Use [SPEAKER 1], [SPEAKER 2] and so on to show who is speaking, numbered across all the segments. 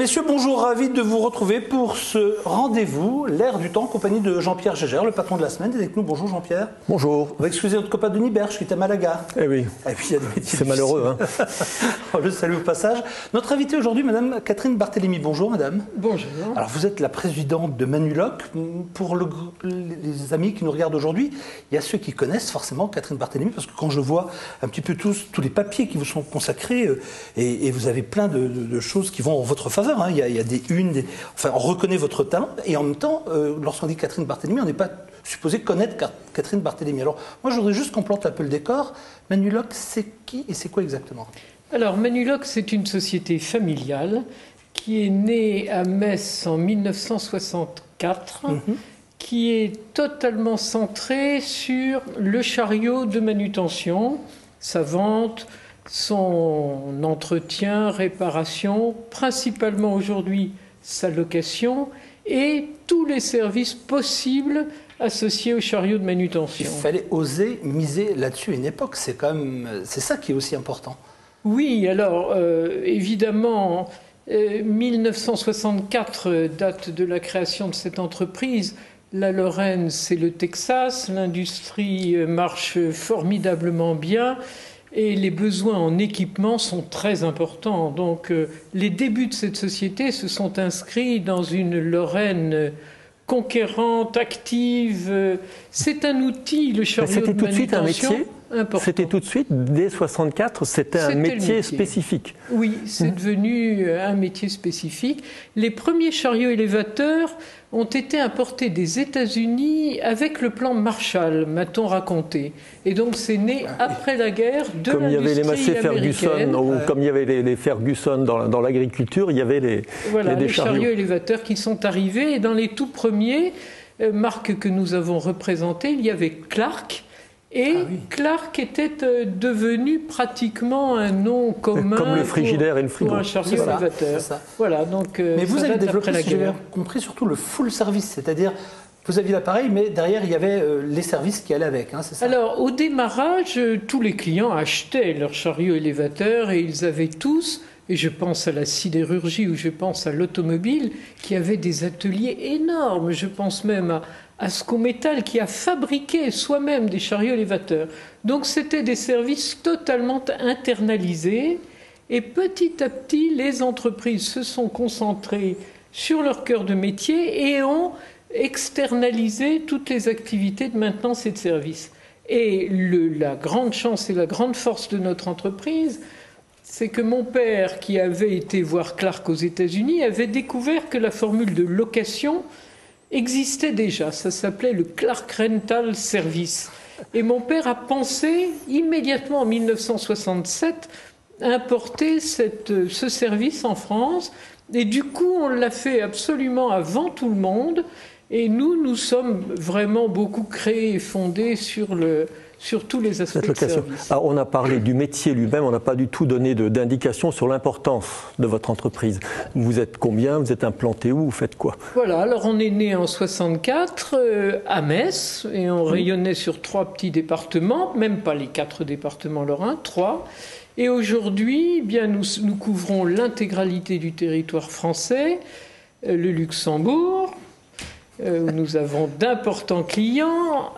[SPEAKER 1] Messieurs, bonjour, ravi de vous retrouver pour ce rendez-vous, l'air du temps, en compagnie de Jean-Pierre Gégère, le patron de la semaine. Avec nous, bonjour Jean-Pierre. Bonjour. On va excuser notre copain Denis Berge qui est à Malaga.
[SPEAKER 2] Eh oui.
[SPEAKER 1] Et puis il y a des métiers.
[SPEAKER 2] C'est malheureux, hein.
[SPEAKER 1] On le salue au passage. Notre invitée aujourd'hui, Madame Catherine Barthélémy. Bonjour, Madame.
[SPEAKER 3] Bonjour.
[SPEAKER 1] Alors vous êtes la présidente de Manuloc. Pour les amis qui nous regardent aujourd'hui, il y a ceux qui connaissent forcément Catherine Barthélémy, parce que quand je vois un petit peu tous les papiers qui vous sont consacrés, et vous avez plein de choses qui vont en votre faveur. Hein. Il y a des unes, enfin, on reconnaît votre talent, et en même temps, lorsqu'on dit Catherine Barthélémy, on n'est pas supposé connaître Catherine Barthélémy. Alors, moi, je voudrais juste qu'on plante un peu le décor. Manuloc, c'est qui et c'est quoi exactement?
[SPEAKER 3] Alors, Manuloc, c'est une société familiale qui est née à Metz en 1964, qui est totalement centrée sur le chariot de manutention, sa vente, son entretien, réparation, principalement aujourd'hui sa location et tous les services possibles associés au chariot de manutention.
[SPEAKER 1] Il fallait oser miser là-dessus à une époque, c'est ça qui est aussi important.
[SPEAKER 3] Oui, alors évidemment, 1964 date de la création de cette entreprise. La Lorraine, c'est le Texas, l'industrie marche formidablement bien. Et les besoins en équipement sont très importants. Donc les débuts de cette société se sont inscrits dans une Lorraine conquérante, active. C'est un outil, le chariot de manutention.
[SPEAKER 2] C'était tout de suite, dès 64, c'était un métier spécifique.
[SPEAKER 3] Oui, c'est devenu un métier spécifique. Les premiers chariots élévateurs ont été importés des États-Unis avec le plan Marshall, m'a-t-on raconté. Et donc c'est né après la guerre de l'industrie américaine. Comme il y avait les Massey Ferguson,
[SPEAKER 2] ou comme il y avait les Ferguson dans l'agriculture, il y avait les
[SPEAKER 3] chariots élévateurs qui sont arrivés. Et dans les tout premiers marques que nous avons représentées, il y avait Clark. Et Clark était devenu pratiquement un nom commun
[SPEAKER 2] comme le frigidaire et le frigo.
[SPEAKER 3] Pour un chariot élévateur. Voilà, donc,
[SPEAKER 1] mais vous avez développé, si j'ai compris, surtout le full service, c'est-à-dire vous aviez l'appareil, mais derrière il y avait les services qui allaient avec, hein, c'est ça?
[SPEAKER 3] Alors au démarrage, tous les clients achetaient leur chariot élévateur et ils avaient tous, et je pense à la sidérurgie ou je pense à l'automobile, qui avait des ateliers énormes. Je pense même à Ascométal qui a fabriqué soi-même des chariots élévateurs. Donc c'était des services totalement internalisés et petit à petit les entreprises se sont concentrées sur leur cœur de métier et ont externalisé toutes les activités de maintenance et de service. Et la grande chance et la grande force de notre entreprise, c'est que mon père, qui avait été voir Clark aux États-Unis, avait découvert que la formule de location existait déjà. Ça s'appelait le Clark Rental Service. Et mon père a pensé immédiatement en 1967 à importer ce service en France. Et du coup, on l'a fait absolument avant tout le monde. Et nous sommes vraiment beaucoup créés et fondés sur tous les aspects de service.
[SPEAKER 2] Alors, on a parlé du métier lui-même, on n'a pas du tout donné d'indication sur l'importance de votre entreprise. Vous êtes combien? Vous êtes implanté où? Vous faites quoi?
[SPEAKER 3] Voilà, alors on est né en 64 à Metz et on rayonnait sur 3 petits départements, même pas les 4 départements lorrains, 3. Et aujourd'hui, eh bien, nous couvrons l'intégralité du territoire français, le Luxembourg, où nous avons d'importants clients,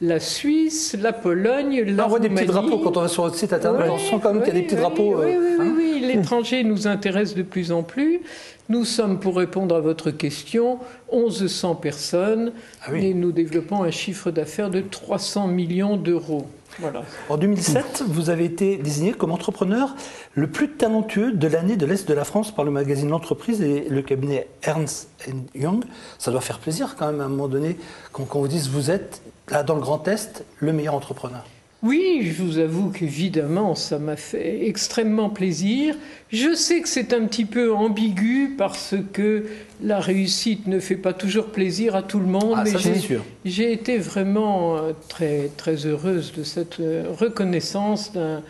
[SPEAKER 3] la Suisse, la Pologne, la Roumanie.
[SPEAKER 1] On voit des petits drapeaux quand on va sur votre site internet, on sent quand même qu'il y a des petits drapeaux.
[SPEAKER 3] Oui, l'étranger nous intéresse de plus en plus. Nous sommes, pour répondre à votre question, 1100 personnes et nous développons un chiffre d'affaires de 300 millions d'euros. Voilà.
[SPEAKER 1] En 2007, vous avez été désigné comme entrepreneur le plus talentueux de l'année de l'Est de la France par le magazine L'Entreprise et le cabinet Ernst & Young. Ça doit faire plaisir quand même à un moment donné quand on vous dise vous êtes là dans le Grand Est le meilleur entrepreneur.
[SPEAKER 3] Oui, je vous avoue qu'évidemment, ça m'a fait extrêmement plaisir. Je sais que c'est un petit peu ambigu parce que la réussite ne fait pas toujours plaisir à tout le monde.
[SPEAKER 1] Ah,
[SPEAKER 3] mais
[SPEAKER 1] j'ai
[SPEAKER 3] été vraiment très, très heureuse de cette reconnaissance d'un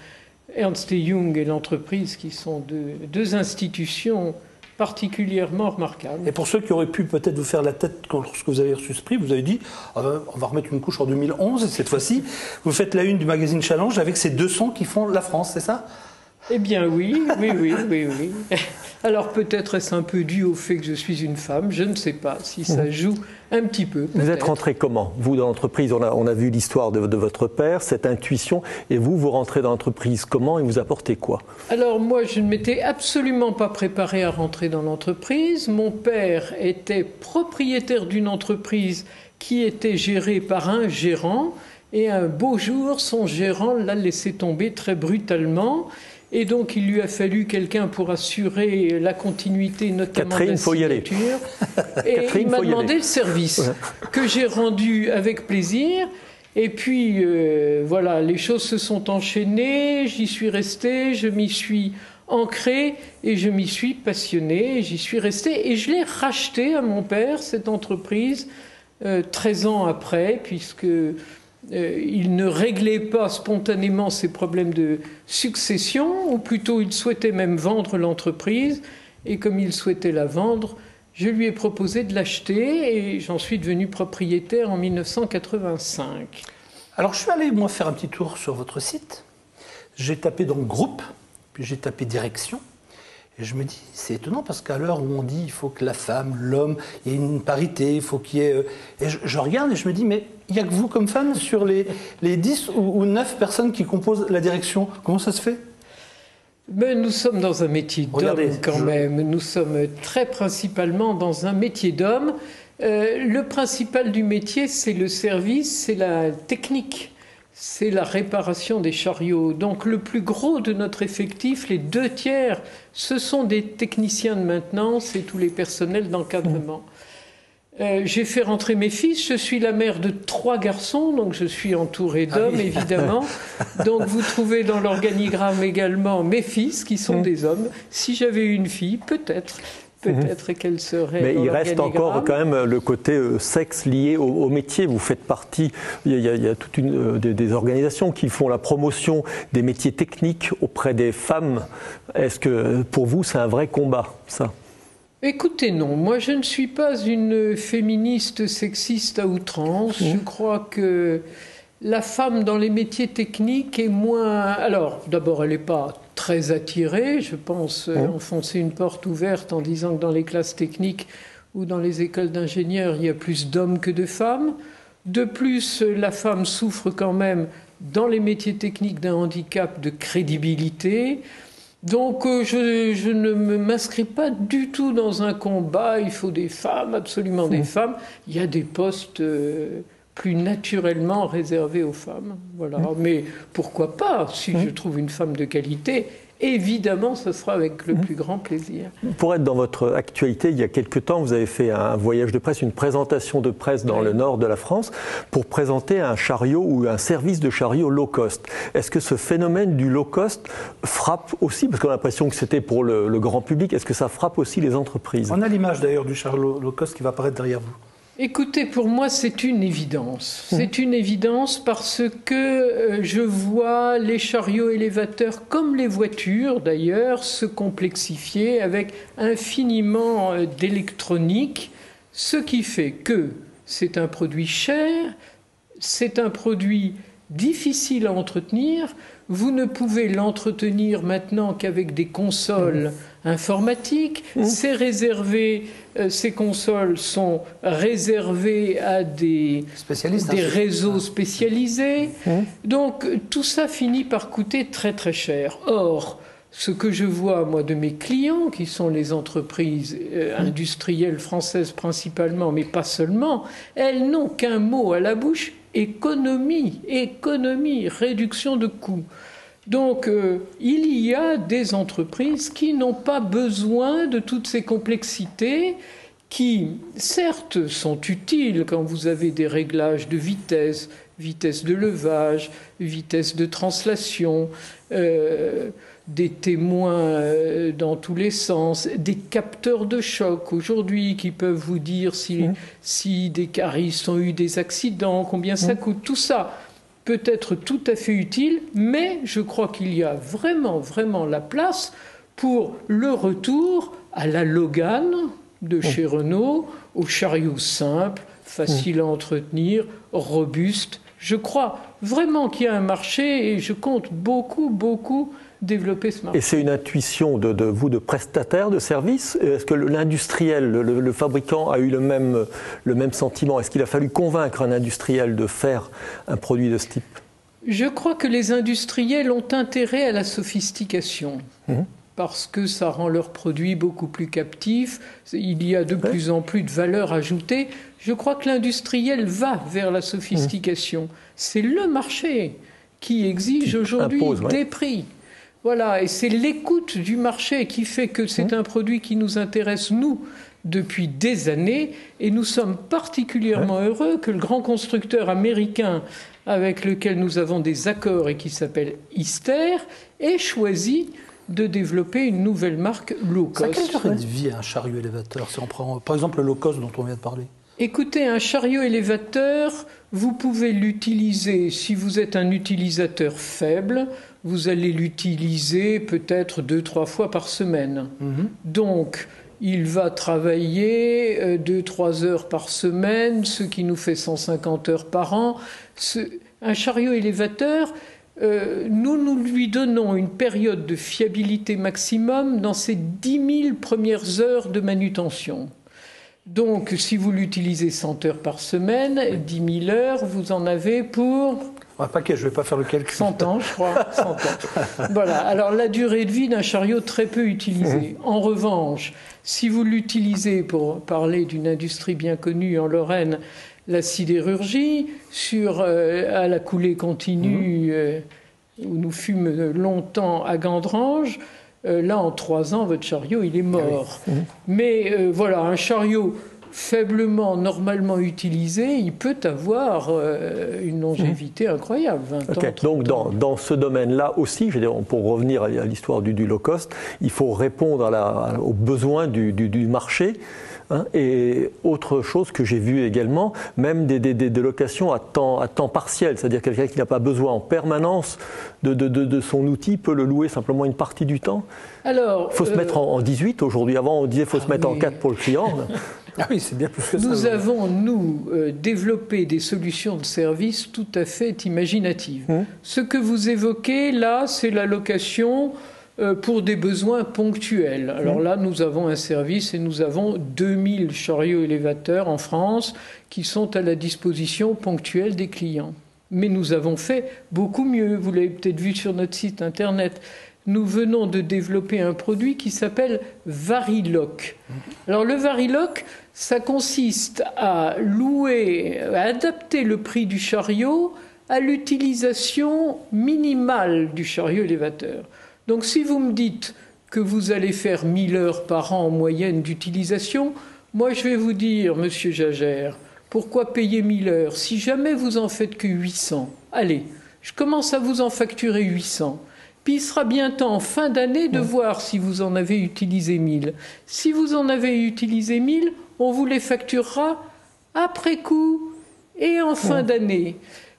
[SPEAKER 3] Ernst & Young et l'entreprise qui sont deux institutions particulièrement remarquable.
[SPEAKER 1] Et pour ceux qui auraient pu peut-être vous faire la tête lorsque vous avez reçu ce prix, vous avez dit on va remettre une couche en 2011 et cette fois-ci vous faites la une du magazine Challenge avec ces 200 qui font la France, c'est ça?
[SPEAKER 3] Eh bien oui. Alors peut-être est-ce un peu dû au fait que je suis une femme, je ne sais pas si ça joue un petit peu.
[SPEAKER 2] Vous êtes rentré comment? Vous, dans l'entreprise, on a vu l'histoire de votre père, cette intuition, et vous rentrez dans l'entreprise comment et vous apportez quoi?
[SPEAKER 3] Alors moi, je ne m'étais absolument pas préparé à rentrer dans l'entreprise. Mon père était propriétaire d'une entreprise qui était gérée par un gérant, et un beau jour, son gérant l'a laissé tomber très brutalement. Et donc, il lui a fallu quelqu'un pour assurer la continuité, notamment
[SPEAKER 2] Catherine,
[SPEAKER 3] de la signature. Et
[SPEAKER 2] Catherine,
[SPEAKER 3] il m'a demandé le service, que j'ai rendu avec plaisir. Et puis, voilà, les choses se sont enchaînées, j'y suis resté, je m'y suis ancré et je m'y suis passionné, j'y suis resté. Et je l'ai racheté à mon père, cette entreprise, 13 ans après, puisque... il ne réglait pas spontanément ses problèmes de succession, ou plutôt il souhaitait même vendre l'entreprise, et comme il souhaitait la vendre, je lui ai proposé de l'acheter, et j'en suis devenu propriétaire en 1985.
[SPEAKER 1] Alors je suis allé, moi, faire un petit tour sur votre site. J'ai tapé donc groupe, puis j'ai tapé direction. Et je me dis, c'est étonnant parce qu'à l'heure où on dit il faut que la femme, l'homme, il y ait une parité, il faut qu'il y ait... Et je regarde et je me dis, mais il n'y a que vous comme femme sur les 10 ou 9 personnes qui composent la direction. Comment ça se fait?
[SPEAKER 3] Ben, nous sommes dans un métier d'homme quand même. Nous sommes très principalement dans un métier d'homme. Le principal du métier, c'est le service, c'est la technique. C'est la réparation des chariots. Donc le plus gros de notre effectif, les 2/3, ce sont des techniciens de maintenance et tous les personnels d'encadrement. J'ai fait rentrer mes fils, je suis la mère de 3 garçons, donc je suis entourée d'hommes évidemment. Donc vous trouvez dans l'organigramme également mes fils qui sont des hommes. Si j'avais une fille, peut-être qu'elle serait.
[SPEAKER 2] Mais il reste encore quand même le côté sexe lié au métier. Vous faites partie, il y a toute des organisations qui font la promotion des métiers techniques auprès des femmes. Est-ce que pour vous c'est un vrai combat, ça?
[SPEAKER 3] Écoutez, non. Moi, je ne suis pas une féministe sexiste à outrance. Je crois que la femme dans les métiers techniques est moins... Alors, d'abord, elle n'est pas très attirée. Je pense enfoncer une porte ouverte en disant que dans les classes techniques ou dans les écoles d'ingénieurs, il y a plus d'hommes que de femmes. De plus, la femme souffre quand même dans les métiers techniques d'un handicap de crédibilité. Donc je ne m'inscris pas du tout dans un combat, il faut des femmes, absolument des femmes. Il y a des postes plus naturellement réservés aux femmes. Voilà. Mais pourquoi pas, si je trouve une femme de qualité, évidemment ce sera avec le plus grand plaisir.
[SPEAKER 2] Pour être dans votre actualité, il y a quelque temps, vous avez fait un voyage de presse, une présentation de presse dans le nord de la France pour présenter un chariot ou un service de chariot low cost. Est-ce que ce phénomène du low cost frappe aussi, parce qu'on a l'impression que c'était pour le grand public, est-ce que ça frappe aussi les entreprises?
[SPEAKER 1] On a l'image d'ailleurs du chariot low cost qui va apparaître derrière vous.
[SPEAKER 3] Écoutez, pour moi, c'est une évidence. C'est une évidence parce que je vois les chariots élévateurs, comme les voitures d'ailleurs, se complexifier avec infiniment d'électronique, ce qui fait que c'est un produit cher, c'est un produit difficile à entretenir. Vous ne pouvez l'entretenir maintenant qu'avec des consoles informatiques. C'est réservé, ces consoles sont réservées à des réseaux spécialisés. Donc tout ça finit par coûter très très cher. Or, ce que je vois, moi, de mes clients, qui sont les entreprises industrielles françaises principalement, mais pas seulement, elles n'ont qu'un mot à la bouche: économie, réduction de coûts. Donc, il y a des entreprises qui n'ont pas besoin de toutes ces complexités, qui, certes, sont utiles quand vous avez des réglages de vitesse, vitesse de levage, vitesse de translation, des témoins dans tous les sens, des capteurs de choc aujourd'hui qui peuvent vous dire si des caristes ont eu des accidents, combien ça coûte. Tout ça peut être tout à fait utile, mais je crois qu'il y a vraiment, vraiment la place pour le retour à la Logan de chez Renault, au chariot simple, facile à entretenir, robuste. Je crois vraiment qu'il y a un marché et je compte beaucoup, beaucoup développer ce marché.
[SPEAKER 2] Et c'est une intuition de vous, de prestataire de services? Est-ce que l'industriel, le fabricant a eu le même sentiment? Est-ce qu'il a fallu convaincre un industriel de faire un produit de ce type?
[SPEAKER 3] Je crois que les industriels ont intérêt à la sophistication. Parce que ça rend leurs produits beaucoup plus captifs. Il y a de plus en plus de valeur ajoutée. Je crois que l'industriel va vers la sophistication. C'est le marché qui exige aujourd'hui des prix. Voilà, et c'est l'écoute du marché qui fait que c'est un produit qui nous intéresse, nous, depuis des années. Et nous sommes particulièrement heureux que le grand constructeur américain avec lequel nous avons des accords et qui s'appelle Hyster ait choisi de développer une nouvelle marque low cost.
[SPEAKER 1] Ça a quelle durée de vie un chariot élévateur, si on prend par exemple le low cost dont on vient de parler?
[SPEAKER 3] Écoutez, un chariot élévateur, vous pouvez l'utiliser, si vous êtes un utilisateur faible, vous allez l'utiliser peut-être 2-3 fois par semaine. Donc, il va travailler 2-3 heures par semaine, ce qui nous fait 150 heures par an. Un chariot élévateur, nous lui donnons une période de fiabilité maximum dans ces 10 000 premières heures de manutention. Donc, si vous l'utilisez 100 heures par semaine, 10 000 heures, vous en avez pour...
[SPEAKER 1] Un paquet, je ne vais pas faire le calcul.
[SPEAKER 3] 100 ans, je crois. 100 ans. Voilà. Alors, la durée de vie d'un chariot très peu utilisé. En revanche, si vous l'utilisez, pour parler d'une industrie bien connue en Lorraine, la sidérurgie, à la coulée continue, où nous fûmes longtemps à Gandrange, là, en 3 ans, votre chariot, il est mort. Mais voilà, un chariot faiblement, normalement utilisé, il peut avoir une longévité incroyable, 20 ans.
[SPEAKER 2] Donc dans ce domaine-là aussi, je veux dire, pour revenir à l'histoire du low cost, il faut répondre aux besoins du marché. Et autre chose que j'ai vu également, même des locations à temps partiel, c'est-à-dire quelqu'un qui n'a pas besoin en permanence de son outil peut le louer simplement une partie du temps. Alors, il faut se mettre en 18 aujourd'hui. Avant, on disait qu'il faut se mettre en 4 pour le client.
[SPEAKER 1] Ah oui, c'est bien plus que ça.
[SPEAKER 3] Nous avons, développé des solutions de service tout à fait imaginatives. Ce que vous évoquez là, c'est la location pour des besoins ponctuels. Alors là, nous avons un service et nous avons 2000 chariots élévateurs en France qui sont à la disposition ponctuelle des clients. Mais nous avons fait beaucoup mieux. Vous l'avez peut-être vu sur notre site internet. Nous venons de développer un produit qui s'appelle Variloc. Alors le Variloc, ça consiste à adapter le prix du chariot à l'utilisation minimale du chariot élévateur. Donc si vous me dites que vous allez faire 1000 heures par an en moyenne d'utilisation, moi je vais vous dire, monsieur Jagère, pourquoi payer 1000 heures? Si jamais vous en faites que 800, allez, je commence à vous en facturer 800. Puis il sera bien temps, en fin d'année, de voir si vous en avez utilisé 1000. Si vous en avez utilisé 1000, on vous les facturera après coup et en fin d'année.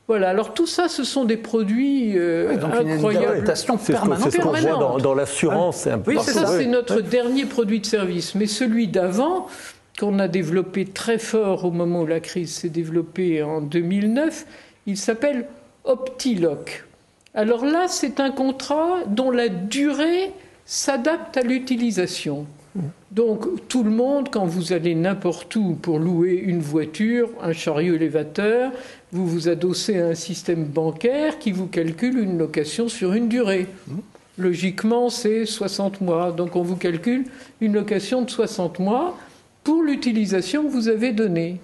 [SPEAKER 3] Voilà, alors tout ça, ce sont des produits incroyables.
[SPEAKER 1] Une adaptation permanente.
[SPEAKER 2] C'est ce qu'on voit dans l'assurance. C'est un peu
[SPEAKER 3] ça, c'est notre dernier produit de service. Mais celui d'avant, qu'on a développé très fort au moment où la crise s'est développée en 2009, il s'appelle Optiloc. Alors là, c'est un contrat dont la durée s'adapte à l'utilisation. Donc tout le monde, quand vous allez n'importe où pour louer une voiture, un chariot élévateur, vous vous adossez à un système bancaire qui vous calcule une location sur une durée. Logiquement, c'est 60 mois. Donc on vous calcule une location de 60 mois pour l'utilisation que vous avez donnée.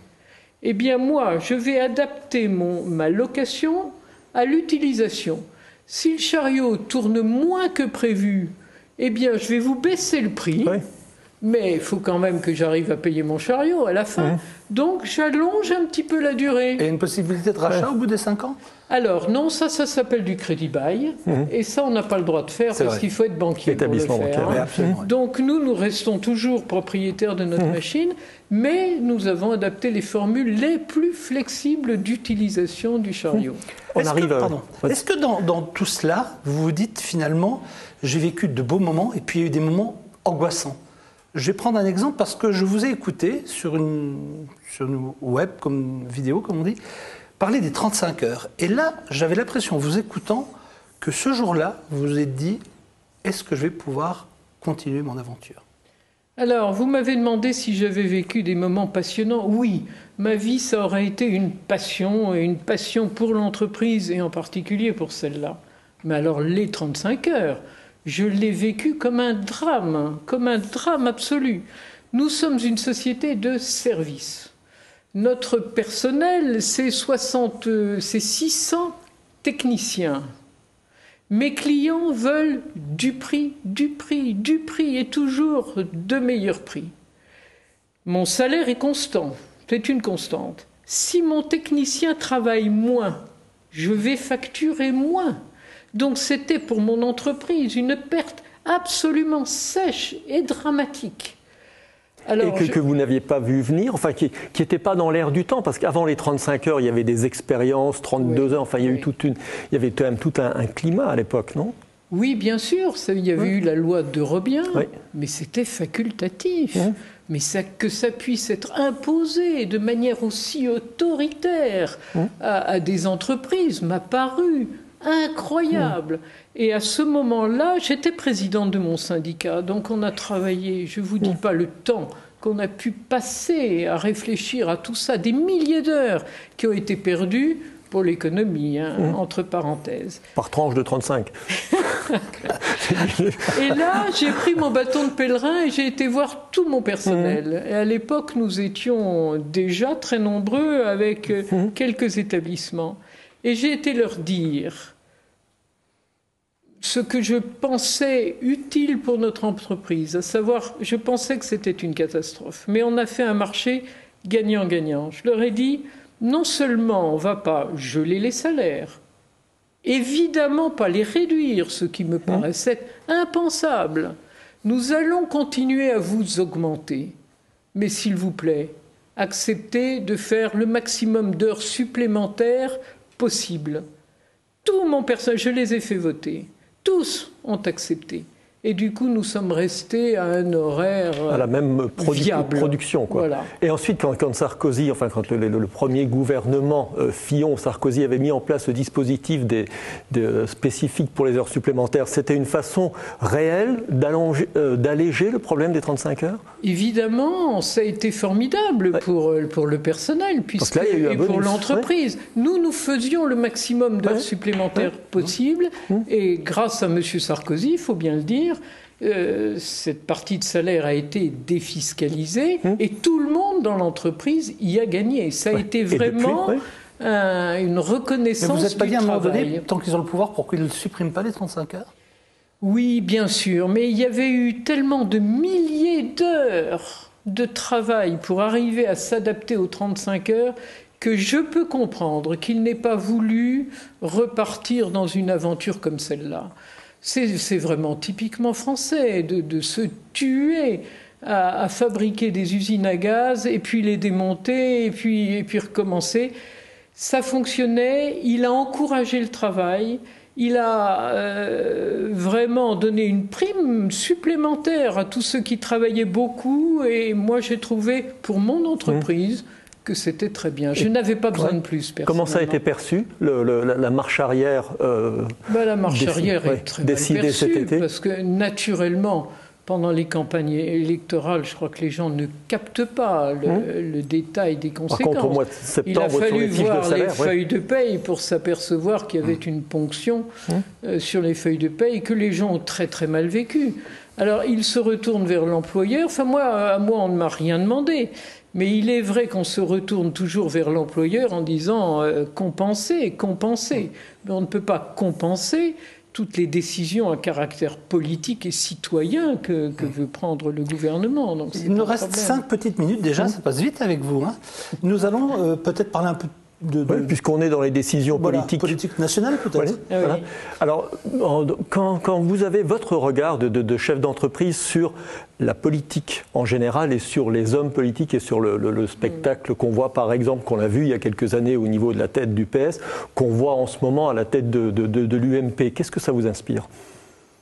[SPEAKER 3] Eh bien moi, je vais adapter ma location à l'utilisation. Si le chariot tourne moins que prévu, eh bien je vais vous baisser le prix. Oui. Mais il faut quand même que j'arrive à payer mon chariot à la fin. Donc j'allonge un petit peu la durée.
[SPEAKER 1] Et une possibilité de rachat au bout des 5 ans?
[SPEAKER 3] Alors non, ça s'appelle du crédit bail. Et ça, on n'a pas le droit de faire parce qu'il faut être banquier
[SPEAKER 2] Établissement
[SPEAKER 3] pour le faire.
[SPEAKER 2] Bancaire,
[SPEAKER 3] Donc nous restons toujours propriétaires de notre machine, mais nous avons adapté les formules les plus flexibles d'utilisation du chariot.
[SPEAKER 1] Est-ce que dans tout cela, vous vous dites finalement, j'ai vécu de beaux moments et puis il y a eu des moments angoissants? Je vais prendre un exemple parce que je vous ai écouté sur une web, comme vidéo, comme on dit, parler des 35 heures. Et là, j'avais l'impression, en vous écoutant, que ce jour-là, vous vous êtes dit, est-ce que je vais pouvoir continuer mon aventure?
[SPEAKER 3] Alors, vous m'avez demandé si j'avais vécu des moments passionnants. Oui, ma vie, ça aurait été une passion pour l'entreprise et en particulier pour celle-là. Mais alors, les 35 heures, je l'ai vécu comme un drame absolu. Nous sommes une société de service. Notre personnel, c'est 600 techniciens. Mes clients veulent du prix et toujours de meilleurs prix. Mon salaire est constant, c'est une constante. Si mon technicien travaille moins, je vais facturer moins. Donc c'était pour mon entreprise une perte absolument sèche et dramatique.
[SPEAKER 2] Alors, que vous n'aviez pas vu venir, enfin qui n'était pas dans l'air du temps, parce qu'avant les 35 heures, il y avait des expériences, 32 heures, enfin il y avait quand même tout un climat à l'époque, non?
[SPEAKER 3] Oui, bien sûr, il y avait eu la loi de Robien, mais c'était facultatif. Mais que ça puisse être imposé de manière aussi autoritaire à des entreprises m'a paru incroyable. Et à ce moment-là, j'étais présidente de mon syndicat, donc on a travaillé, je ne vous dis pas le temps qu'on a pu passer à réfléchir à tout ça, des milliers d'heures qui ont été perdues pour l'économie, entre parenthèses.
[SPEAKER 2] Par tranche de 35.
[SPEAKER 3] Et là, j'ai pris mon bâton de pèlerin et j'ai été voir tout mon personnel. Et à l'époque, nous étions déjà très nombreux avec quelques établissements. Et j'ai été leur dire ce que je pensais utile pour notre entreprise, à savoir, je pensais que c'était une catastrophe, mais on a fait un marché gagnant-gagnant. Je leur ai dit, non seulement on ne va pas geler les salaires, évidemment pas les réduire, ce qui me paraissait impensable, nous allons continuer à vous augmenter, mais s'il vous plaît, acceptez de faire le maximum d'heures supplémentaires possible. Tout mon personnel, je les ai fait voter. Tous ont accepté. Et du coup, nous sommes restés à un horaire
[SPEAKER 2] à la même
[SPEAKER 3] viable.
[SPEAKER 2] Production, quoi.
[SPEAKER 3] Voilà.
[SPEAKER 2] Et ensuite, quand Sarkozy, enfin quand le premier gouvernement Fillon-Sarkozy avait mis en place ce dispositif spécifique pour les heures supplémentaires, c'était une façon réelle d'alléger le problème des 35 heures?
[SPEAKER 3] Évidemment, ça a été formidable pour le personnel et pour l'entreprise. Nous faisions le maximum d'heures supplémentaires possibles et grâce à M. Sarkozy, il faut bien le dire, cette partie de salaire a été défiscalisée et tout le monde dans l'entreprise y a gagné. Ça a été vraiment une reconnaissance.
[SPEAKER 1] Mais vous n'êtes pas dit à un moment
[SPEAKER 3] travail.
[SPEAKER 1] donné, tant qu'ils ont le pouvoir, pourquoi ils ne suppriment pas les 35 heures?
[SPEAKER 3] Oui, bien sûr, mais il y avait eu tellement de milliers d'heures de travail pour arriver à s'adapter aux 35 heures que je peux comprendre qu'il n'ait pas voulu repartir dans une aventure comme celle-là. C'est vraiment typiquement français de se tuer à fabriquer des usines à gaz et puis les démonter et puis recommencer. Ça fonctionnait, il a encouragé le travail, il a vraiment donné une prime supplémentaire à tous ceux qui travaillaient beaucoup et moi j'ai trouvé pour mon entreprise que c'était très bien. Je n'avais pas besoin de plus, personnellement.
[SPEAKER 2] Comment ça a été perçu, la marche arrière
[SPEAKER 3] la marche arrière est très mal perçue,
[SPEAKER 2] cet été,
[SPEAKER 3] parce que naturellement, pendant les campagnes électorales, je crois que les gens ne captent pas le détail des conséquences.
[SPEAKER 2] Par contre, au mois de septembre,
[SPEAKER 3] il a fallu voir
[SPEAKER 2] salaire,
[SPEAKER 3] les feuilles de paye pour s'apercevoir qu'il y avait une ponction sur les feuilles de paye que les gens ont très très mal vécu. Alors, ils se retournent vers l'employeur. Enfin, moi, on ne m'a rien demandé. Mais il est vrai qu'on se retourne toujours vers l'employeur en disant compenser. Mais on ne peut pas compenser toutes les décisions à caractère politique et citoyen que veut prendre le gouvernement. Donc,
[SPEAKER 1] il nous reste 5 petites minutes déjà, ça passe vite avec vous. Nous allons peut-être parler un peu
[SPEAKER 2] puisqu'on est dans les décisions politiques.
[SPEAKER 1] Politique nationale peut-être.
[SPEAKER 2] Voilà. Alors, quand vous avez votre regard de chef d'entreprise sur la politique en général et sur les hommes politiques et sur le spectacle qu'on voit par exemple, qu'on a vu il y a quelques années au niveau de la tête du PS, qu'on voit en ce moment à la tête de l'UMP, qu'est-ce que ça vous inspire?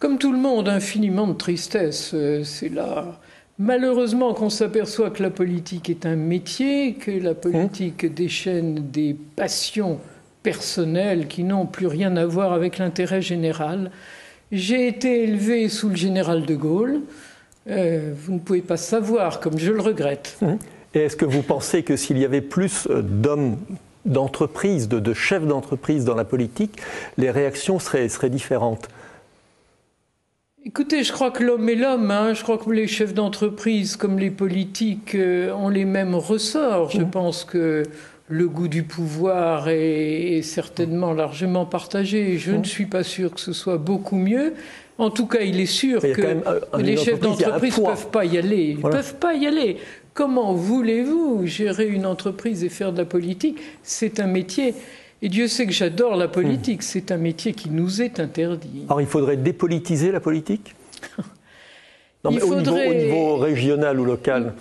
[SPEAKER 3] Comme tout le monde, infiniment de tristesse. C'est là... Malheureusement qu'on s'aperçoit que la politique est un métier, que la politique déchaîne des passions personnelles qui n'ont plus rien à voir avec l'intérêt général. J'ai été élevé sous le général de Gaulle. Vous ne pouvez pas savoir comme je le regrette.
[SPEAKER 2] Et est-ce que vous pensez que s'il y avait plus d'hommes d'entreprise, de chefs d'entreprise dans la politique, les réactions seraient différentes?
[SPEAKER 3] Écoutez, je crois que l'homme est l'homme. Je crois que les chefs d'entreprise comme les politiques ont les mêmes ressorts. Je pense que le goût du pouvoir est certainement largement partagé. Je ne suis pas sûr que ce soit beaucoup mieux. En tout cas, il est sûr que les chefs d'entreprise ne peuvent pas y aller. Ils ne peuvent pas y aller. Comment voulez-vous gérer une entreprise et faire de la politique? C'est un métier. Et Dieu sait que j'adore la politique. C'est un métier qui nous est interdit.
[SPEAKER 2] Alors, il faudrait dépolitiser la politique? Non, mais au niveau régional ou local?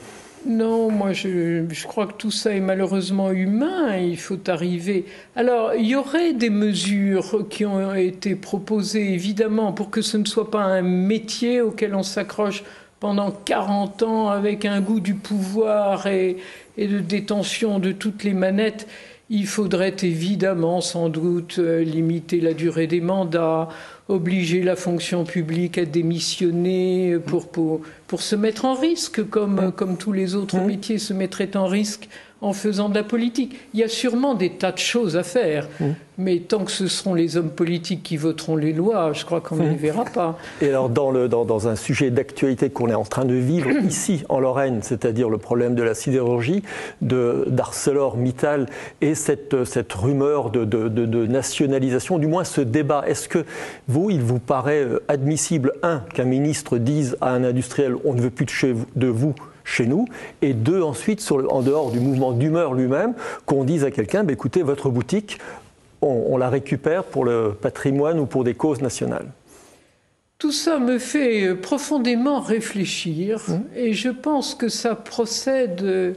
[SPEAKER 3] Non, moi je crois que tout ça est malheureusement humain, il faut arriver... Alors, il y aurait des mesures qui ont été proposées, évidemment, pour que ce ne soit pas un métier auquel on s'accroche pendant 40 ans avec un goût du pouvoir et de détention de toutes les manettes. Il faudrait évidemment, sans doute, limiter la durée des mandats, obliger la fonction publique à démissionner pour se mettre en risque, comme tous les autres métiers se mettraient en risque en faisant de la politique. Il y a sûrement des tas de choses à faire, mais tant que ce seront les hommes politiques qui voteront les lois, je crois qu'on ne les verra pas.
[SPEAKER 2] Et alors, dans un sujet d'actualité qu'on est en train de vivre ici, en Lorraine, c'est-à-dire le problème de la sidérurgie, d'ArcelorMittal et cette rumeur de nationalisation, du moins ce débat, est-ce que il vous paraît admissible, qu'un ministre dise à un industriel « on ne veut plus de vous » chez nous, et deux, ensuite, en dehors du mouvement d'humeur lui-même, qu'on dise à quelqu'un, écoutez, votre boutique, on la récupère pour le patrimoine ou pour des causes nationales.
[SPEAKER 3] Tout ça me fait profondément réfléchir, et je pense que ça procède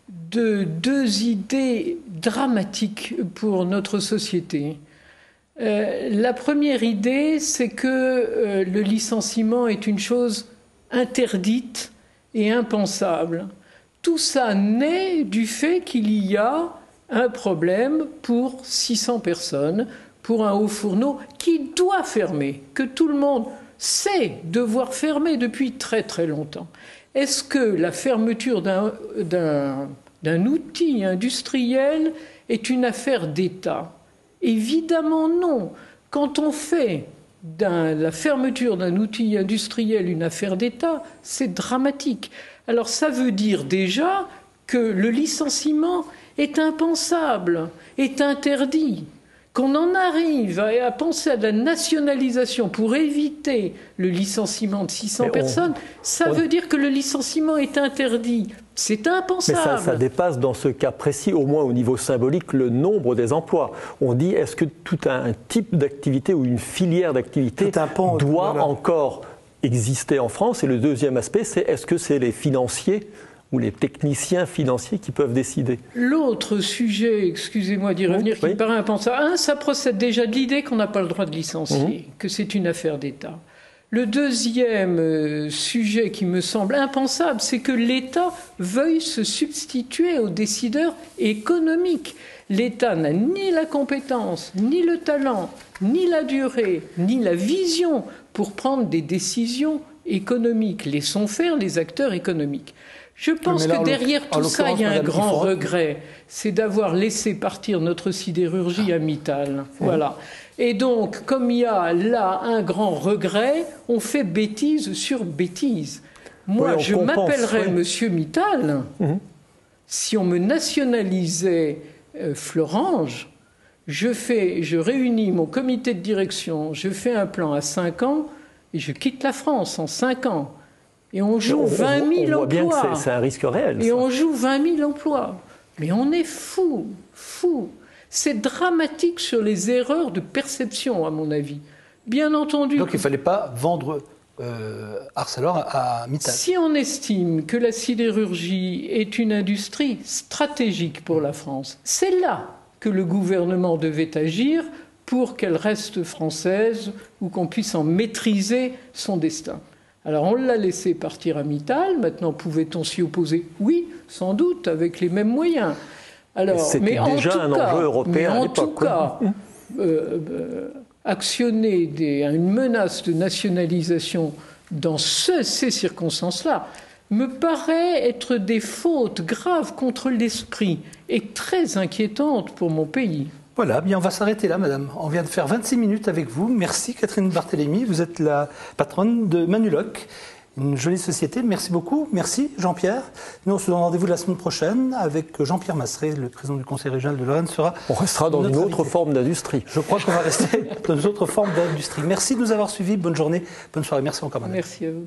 [SPEAKER 3] de deux idées dramatiques pour notre société. La première idée, c'est que le licenciement est une chose interdite et impensable. Tout ça naît du fait qu'il y a un problème pour 600 personnes, pour un haut fourneau qui doit fermer, que tout le monde sait devoir fermer depuis très très longtemps. Est-ce que la fermeture d'un outil industriel est une affaire d'État? Évidemment non. Quand on fait la fermeture d'un outil industriel une affaire d'État, c'est dramatique. Alors ça veut dire déjà que le licenciement est impensable, est interdit. Qu'on en arrive à penser à de la nationalisation pour éviter le licenciement de 600 personnes, ça veut dire que le licenciement est interdit. C'est impensable.
[SPEAKER 2] Mais ça dépasse dans ce cas précis, au moins au niveau symbolique, le nombre des emplois. On dit, est-ce que tout un type d'activité ou une filière d'activité doit encore exister en France? Et le deuxième aspect, c'est est-ce que c'est les financiers ou les techniciens financiers qui peuvent décider? L'autre
[SPEAKER 3] sujet, excusez-moi d'y revenir, qui me paraît impensable, ça procède déjà de l'idée qu'on n'a pas le droit de licencier, que c'est une affaire d'État. Le deuxième sujet qui me semble impensable, c'est que l'État veuille se substituer aux décideurs économiques. L'État n'a ni la compétence, ni le talent, ni la durée, ni la vision pour prendre des décisions économiques. Laissons faire les acteurs économiques. Je pense que derrière tout ça, il y a un grand regret, c'est d'avoir laissé partir notre sidérurgie à Mittal. Voilà. Et donc, comme il y a là un grand regret, on fait bêtise sur bêtise. Moi, je m'appellerais Monsieur Mittal si on me nationalisait Florange. Je réunis mon comité de direction, je fais un plan à 5 ans et je quitte la France en 5 ans. Et on joue 20 000 emplois.
[SPEAKER 2] On voit bien que c'est un risque réel.
[SPEAKER 3] Et on joue 20 000 emplois. Mais on est fou. C'est dramatique sur les erreurs de perception, à mon avis. Bien entendu.
[SPEAKER 1] Donc il ne fallait pas vendre Arcelor à Mittal.
[SPEAKER 3] Si on estime que la sidérurgie est une industrie stratégique pour la France, c'est là que le gouvernement devait agir pour qu'elle reste française ou qu'on puisse en maîtriser son destin. Alors on l'a laissé partir à Mittal, maintenant pouvait-on s'y opposer? Oui, sans doute, avec les mêmes moyens. Alors,
[SPEAKER 2] c'était déjà un enjeu européen à l'époque.
[SPEAKER 3] En tout cas, actionner une menace de nationalisation dans ces circonstances-là me paraît être des fautes graves contre l'esprit et très inquiétantes pour mon pays.
[SPEAKER 1] Voilà, bien on va s'arrêter là, madame. On vient de faire 26 minutes avec vous. Merci Catherine Barthélémy, vous êtes la patronne de Manuloc, une jolie société. Merci beaucoup. Merci Jean-Pierre. Nous on se donne rendez-vous la semaine prochaine avec Jean-Pierre Masseret, le président du conseil régional de Lorraine.
[SPEAKER 2] On restera dans une autre forme d'industrie.
[SPEAKER 1] Je crois qu'on va rester dans une autre forme d'industrie. Merci de nous avoir suivis. Bonne journée, bonne soirée. Merci encore, madame.
[SPEAKER 3] Merci à vous.